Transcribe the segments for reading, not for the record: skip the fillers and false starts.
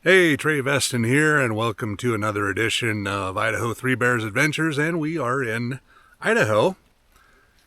Hey, Trey Veston here, and welcome to another edition of Idaho Three Bears Adventures, and we are in Idaho,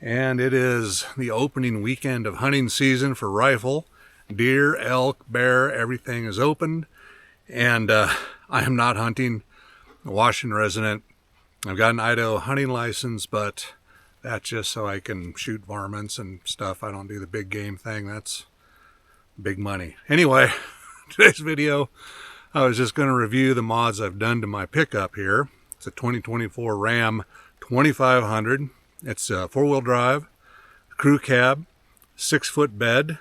and it is the opening weekend of hunting season for rifle. Deer, elk, bear, everything is open, and I am not hunting. I'm a Washington resident. I've got an Idaho hunting license, but that's just so I can shoot varmints and stuff. I don't do the big game thing. That's big money. Anyway, today's video, I was just going to review the mods I've done to my pickup here. It's a 2024 Ram 2500. It's a four-wheel drive, crew cab, 6-foot bed,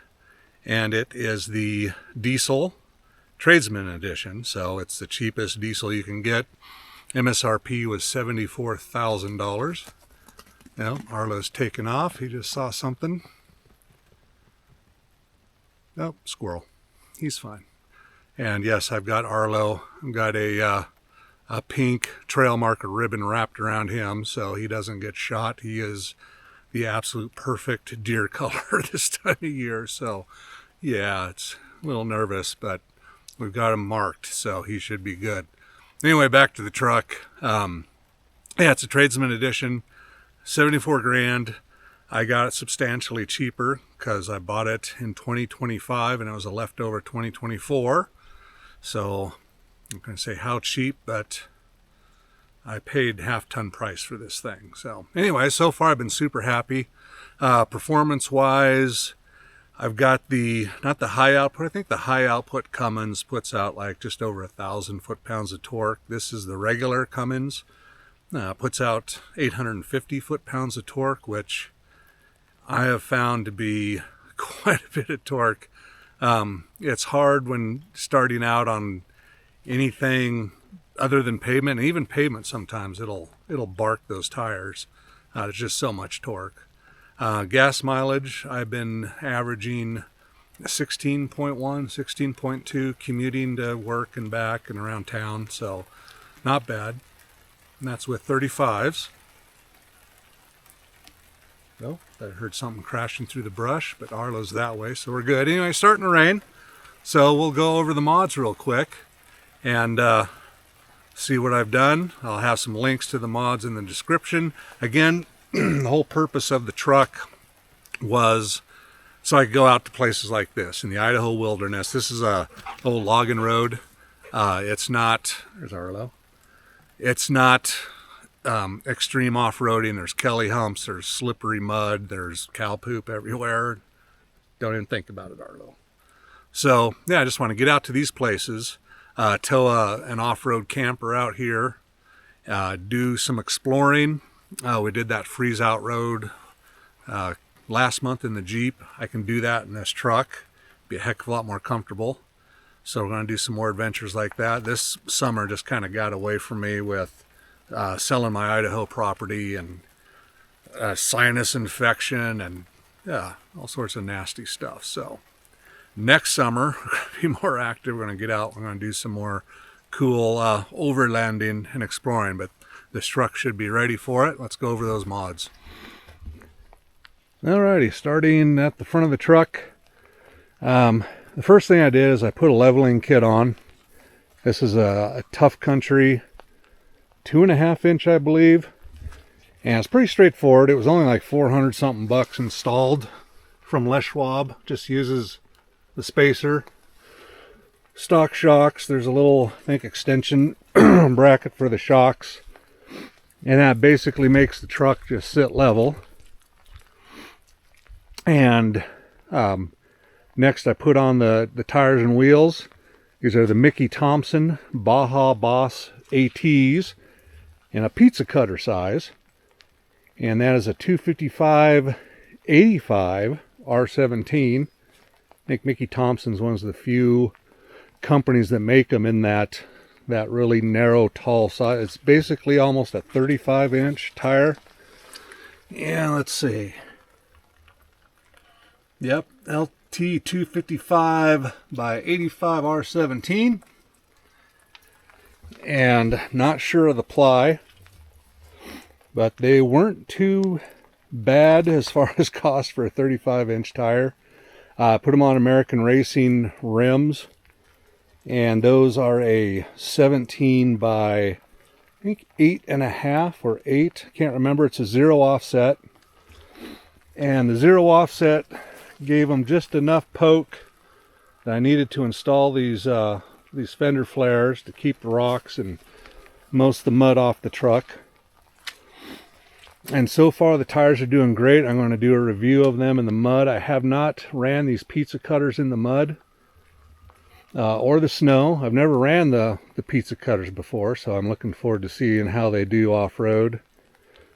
and it is the diesel Tradesman edition. So it's the cheapest diesel you can get. MSRP was $74,000. Now, Arlo's taken off. He just saw something. Oh, squirrel. He's fine. And yes, I've got Arlo. I've got a pink trail marker ribbon wrapped around him so he doesn't get shot. He is the absolute perfect deer color this time of year. So yeah, it's a little nervous, but we've got him marked, so he should be good. Anyway, back to the truck. Yeah, it's a Tradesman edition, 74 grand. I got it substantially cheaper because I bought it in 2025 and it was a leftover 2024. So I'm going to say how cheap, but I paid half-ton price for this thing. So anyway, so far I've been super happy. Performance-wise, I've got not the high output. I think the high output Cummins puts out like just over 1,000 foot-pounds of torque. This is the regular Cummins. Puts out 850 foot-pounds of torque, which I have found to be quite a bit of torque. It's hard when starting out on anything other than pavement, and even pavement sometimes it'll bark those tires. There's just so much torque. Gas mileage, I've been averaging 16.1, 16.2 commuting to work and back and around town, so not bad. And that's with 35s. Oh, I heard something crashing through the brush, but Arlo's that way, so we're good. Anyway, starting to rain, so we'll go over the mods real quick and see what I've done. I'll have some links to the mods in the description. Again, the whole purpose of the truck was so I could go out to places like this in the Idaho wilderness. This is a old logging road. It's not, there's Arlo. It's not extreme off-roading. There's kelly humps, there's slippery mud, there's cow poop everywhere. Don't even think about it, Arlo. So yeah, I just want to get out to these places, tow an off-road camper out here, do some exploring. We did that freeze-out road last month in the Jeep. I can do that in this truck. Be a heck of a lot more comfortable. So we're going to do some more adventures like that. This summer just kind of got away from me with selling my Idaho property and sinus infection and yeah, all sorts of nasty stuff. So next summer, we're going to be more active. We're going to get out. We're going to do some more cool overlanding and exploring, but this truck should be ready for it. Let's go over those mods. Alrighty, starting at the front of the truck. The first thing I did is I put a leveling kit on. This is a Tough Country 2.5 inch, I believe. And it's pretty straightforward. It was only like 400 something bucks installed from Les Schwab. Just uses the spacer. Stock shocks. There's a little, I think, extension bracket for the shocks. And that basically makes the truck just sit level. And next I put on the tires and wheels. These are the Mickey Thompson Baja Boss ATs in a pizza cutter size. And that is a 255/85 R17. I think Mickey Thompson's one of the few companies that make them in that really narrow, tall size. It's basically almost a 35-inch tire. Yeah, let's see. Yep, LT 255/85 R17. And not sure of the ply, but they weren't too bad as far as cost for a 35-inch tire. Put them on American Racing rims. And those are a 17 by, I think 8.5 or 8. Can't remember. It's a 0 offset. And the 0 offset gave them just enough poke that I needed to install these fender flares to keep the rocks and most of the mud off the truck. And so far the tires are doing great. I'm going to do a review of them in the mud. I have not ran these pizza cutters in the mud or the snow. I've never ran the pizza cutters before, so I'm looking forward to seeing how they do off-road.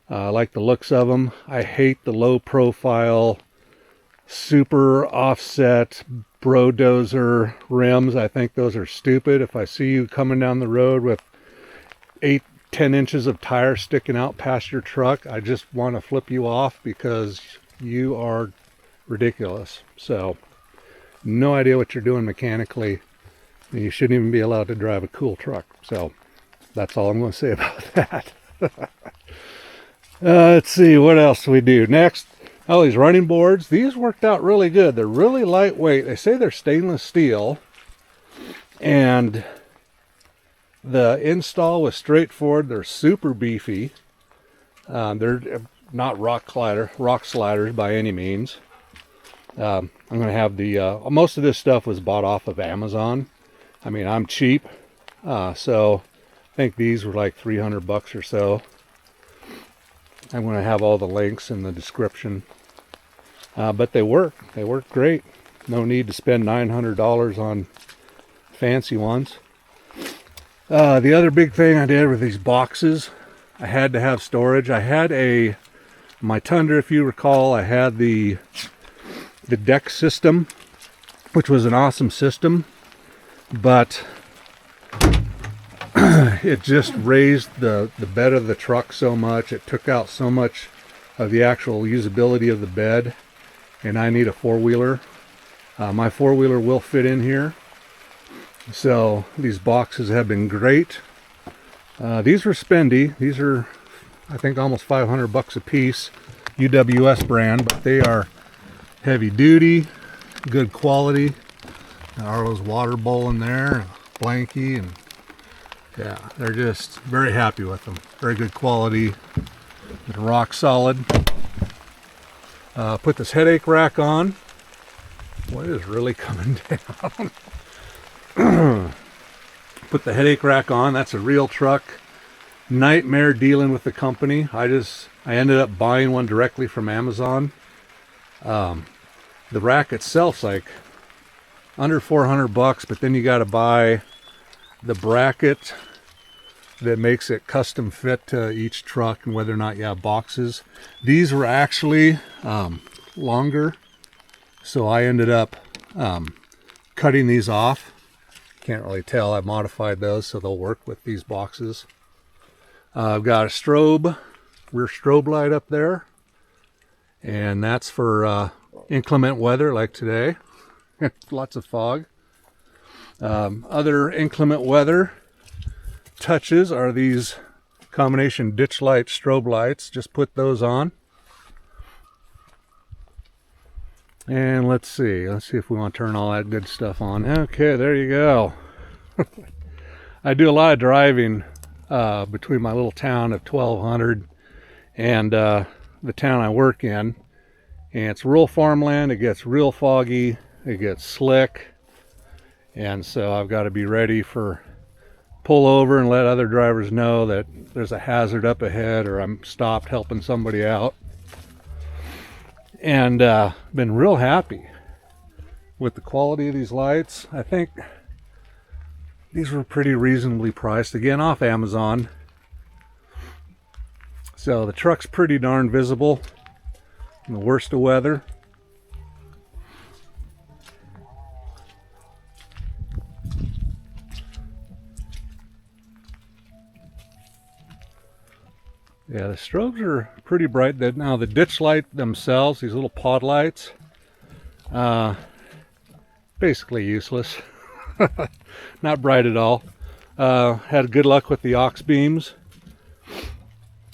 I like the looks of them. I hate the low profile, super offset Brodozer rims. I think those are stupid. If I see you coming down the road with 8-10 inches of tire sticking out past your truck, I just want to flip you off because you are ridiculous. So no idea what you're doing mechanically, and you shouldn't even be allowed to drive a cool truck. So that's all I'm going to say about that. Let's see what else we do next. Oh, these running boards, these worked out really good. They're really lightweight. They say they're stainless steel, and the install was straightforward. They're super beefy. They're not rock sliders by any means. I'm going to have the most of this stuff was bought off of Amazon. I mean, I'm cheap, so I think these were like $300 or so. I'm going to have all the links in the description. But they work great. No need to spend $900 on fancy ones. The other big thing I did with these boxes, I had to have storage. I had my Tundra, if you recall, I had the deck system, which was an awesome system, but it just raised the bed of the truck so much. It took out so much of the actual usability of the bed, and I need a four-wheeler. My four-wheeler will fit in here, so these boxes have been great. These were spendy. These are, I think, almost $500 a piece, UWS brand, but they are heavy duty, good quality. Arlo's water bowl in there, blankie, and yeah, they're just very happy with them. Very good quality, rock solid. Put this headache rack on. What is really coming down? Put the headache rack on. That's a real truck. Nightmare dealing with the company. I ended up buying one directly from Amazon. The rack itself's like under $400, but then you got to buy the bracket that makes it custom fit to each truck and whether or not you have boxes. These were actually longer, so I ended up cutting these off. Can't really tell. I modified those so they'll work with these boxes. I've got a rear strobe light up there, and that's for inclement weather like today. Lots of fog. Other inclement weather touches are these combination ditch light strobe lights. Just put those on. And let's see if we want to turn all that good stuff on. Okay, there you go. I do a lot of driving between my little town of 1200 and the town I work in. And it's rural farmland. It gets real foggy. It gets slick. And so I've got to be ready for pull over and let other drivers know that there's a hazard up ahead or I'm stopped helping somebody out. And been real happy with the quality of these lights. I think these were pretty reasonably priced, again off Amazon. So the truck's pretty darn visible in the worst of weather. Yeah, the strobes are pretty bright. Now the ditch light themselves, these little pod lights, basically useless. Not bright at all. Had good luck with the aux beams.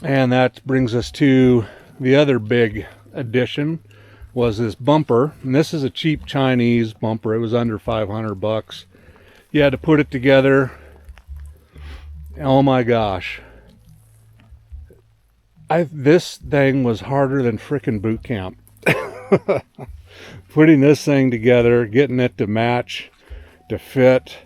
And that brings us to the other big addition, was this bumper. And this is a cheap Chinese bumper. It was under $500. you had to put it together. Oh my gosh. This thing was harder than frickin' boot camp. Putting this thing together, getting it to match, to fit.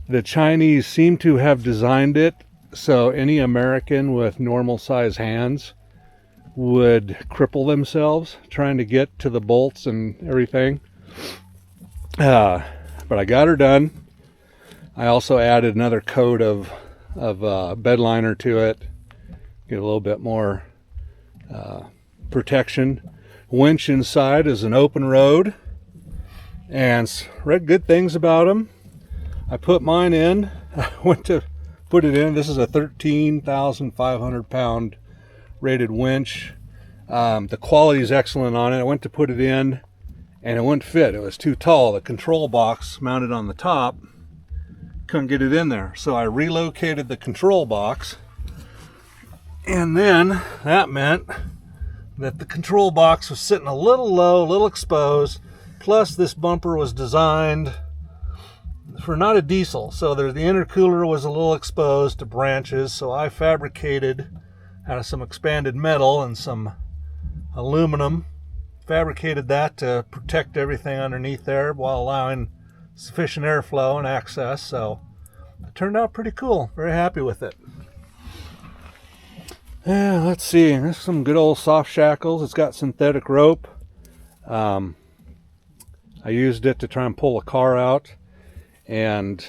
The Chinese seem to have designed it so any American with normal size hands would cripple themselves trying to get to the bolts and everything. But I got her done. I also added another coat of bed liner to it, get a little bit more protection. Winch inside is an open road, and read good things about them. I put mine in. I went to put it in. This is a 13,500 pound rated winch. The quality is excellent on it. I went to put it in and it wouldn't fit. It was too tall. The control box mounted on the top, couldn't get it in there. So I relocated the control box, and then that meant that the control box was sitting a little low, a little exposed. Plus this bumper was designed for not a diesel, so the intercooler was a little exposed to branches. So I fabricated out of some expanded metal and some aluminum, fabricated that to protect everything underneath there while allowing sufficient airflow and access. So it turned out pretty cool. Very happy with it. Yeah, let's see. There's some good old soft shackles. It's got synthetic rope. I used it to try and pull a car out, and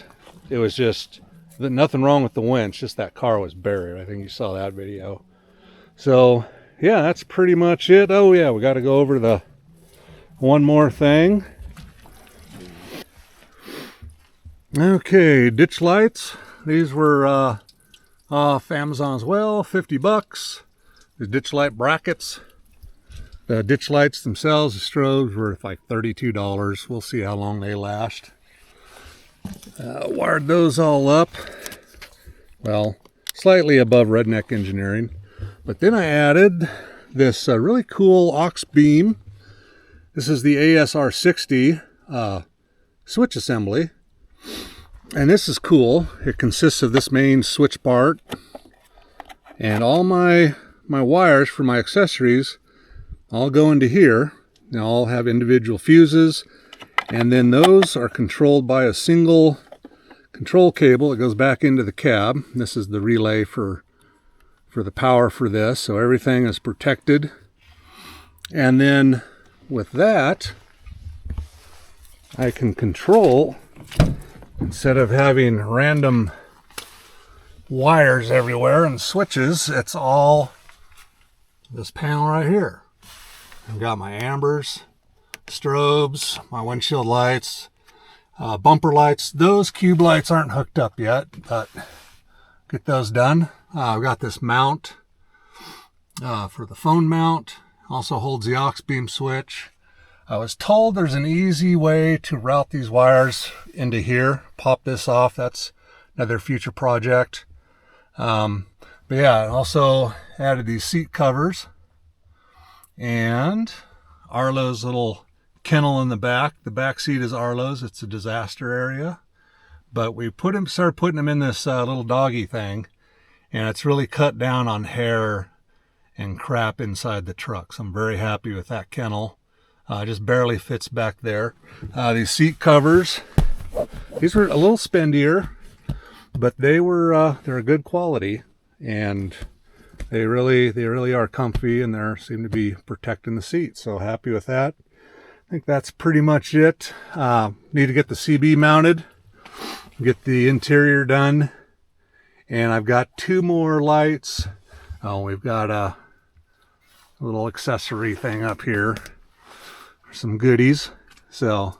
it was just nothing wrong with the winch, just that car was buried. I think you saw that video. So yeah, that's pretty much it. Oh yeah, we got to go over the one more thing. Okay, ditch lights. These were off Amazon as well, 50 bucks. The ditch light brackets. The ditch lights themselves, the strobes, were like $32. We'll see how long they last. Wired those all up. Well, slightly above Redneck Engineering. But then I added this really cool aux beam. This is the ASR60 switch assembly. And this is cool. It consists of this main switch part. And all my wires for my accessories all go into here. They all have individual fuses. And then those are controlled by a single control cable that goes back into the cab. This is the relay for the power for this. So everything is protected. And then with that, I can control, instead of having random wires everywhere and switches, it's all this panel right here. I've got my ambers, strobes, my windshield lights, bumper lights. Those cube lights aren't hooked up yet, but get those done. I've got this mount for the phone mount. Also holds the aux beam switch. I was told there's an easy way to route these wires into here. Pop this off. That's another future project. But yeah, I also added these seat covers and Arlo's little kennel in the back. The back seat is Arlo's. It's a disaster area. But we started putting him in this little doggy thing, and it's really cut down on hair and crap inside the truck. So I'm very happy with that kennel. Just barely fits back there. These seat covers, these were a little spendier, but they're a good quality, and they really are comfy, and they seem to be protecting the seat. So happy with that. I think that's pretty much it. Need to get the CB mounted, get the interior done, and I've got 2 more lights. Oh, we've got a little accessory thing up here, some goodies. So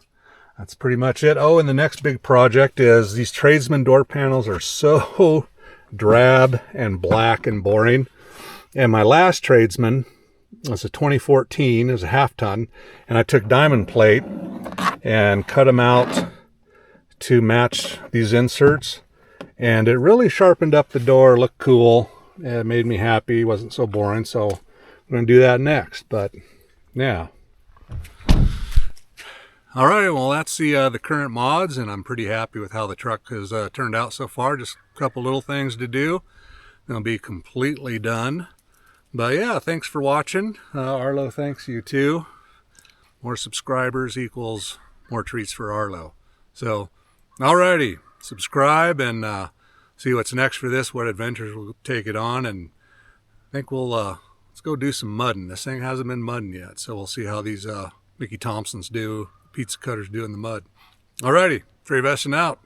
that's pretty much it. Oh, and the next big project is these Tradesman door panels are so drab and black and boring. And my last Tradesman was a 2014, it was a 1/2 ton, and I took diamond plate and cut them out to match these inserts, and it really sharpened up the door, looked cool. It made me happy, wasn't so boring. So I'm going to do that next. But yeah. All right, well, that's the current mods, and I'm pretty happy with how the truck has turned out so far. Just a couple little things to do. It'll be completely done. But yeah, thanks for watching. Arlo thanks you too. More subscribers equals more treats for Arlo. So, alrighty, subscribe and see what's next for this, what adventures we'll take it on, and I think we'll let's go do some mudding. This thing hasn't been mudding yet, so we'll see how these Mickey Thompsons do, pizza cutters do in the mud. Alrighty, Tradesman out.